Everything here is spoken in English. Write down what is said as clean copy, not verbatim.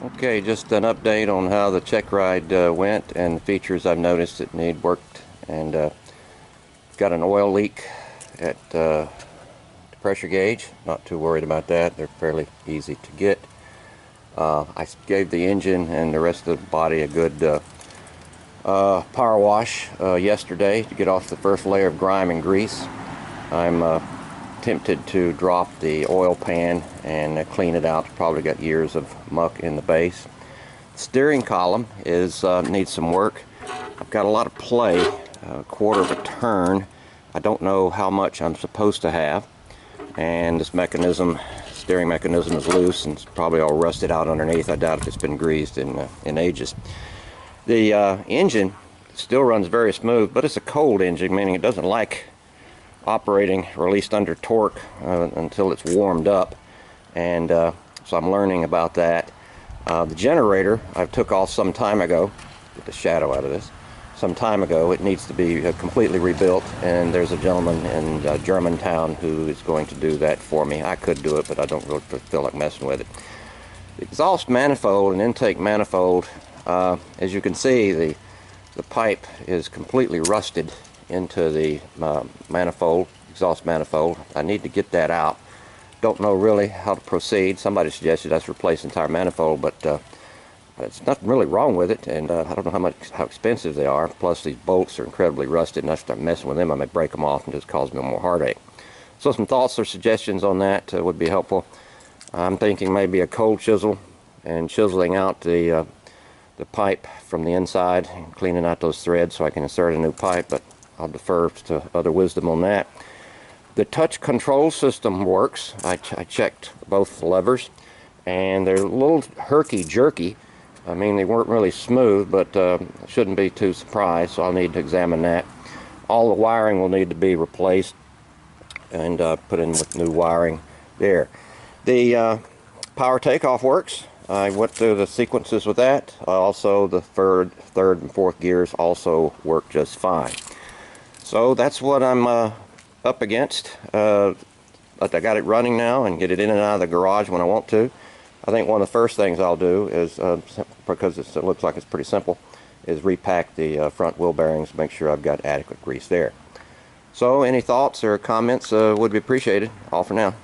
Okay, just an update on how the check ride went and the features I've noticed that need worked. And got an oil leak at the pressure gauge. Not too worried about that. They're fairly easy to get. I gave the engine and the rest of the body a good power wash yesterday to get off the first layer of grime and grease. I'm tempted to drop the oil pan and clean it out. Probably got years of muck in the base. The steering column needs some work. I've got a lot of play, a quarter of a turn. I don't know how much I'm supposed to have, and this steering mechanism is loose and it's probably all rusted out underneath. I doubt if it's been greased in ages. The engine still runs very smooth, but it's a cold engine, meaning it doesn't like operating, or at least under torque, until it's warmed up, and so I'm learning about that. The generator I took off some time ago. Get the shadow out of this. Some time ago. It needs to be completely rebuilt, and there's a gentleman in Germantown who is going to do that for me. I could do it, but I don't really feel like messing with it. The exhaust manifold and intake manifold, as you can see, the pipe is completely rusted into the exhaust manifold. I need to get that out. Don't know really how to proceed. Somebody suggested I should replace the entire manifold, but there's nothing really wrong with it, and I don't know how expensive they are. Plus these bolts are incredibly rusted, and I start messing with them, I may break them off and just cause me more heartache. So some thoughts or suggestions on that would be helpful. I'm thinking maybe a cold chisel and chiseling out the pipe from the inside and cleaning out those threads so I can insert a new pipe, but I'll defer to other wisdom on that. The touch control system works. I checked both levers, and they're a little herky-jerky. I mean, they weren't really smooth, but I shouldn't be too surprised, so I'll need to examine that. All the wiring will need to be replaced and put in with new wiring there. The power takeoff works. I went through the sequences with that. Also, the third and fourth gears also work just fine. So that's what I'm up against. But I got it running now and get it in and out of the garage when I want to. I think one of the first things I'll do is, because it looks like it's pretty simple, is repack the front wheel bearings, make sure I've got adequate grease there. So any thoughts or comments would be appreciated. All for now.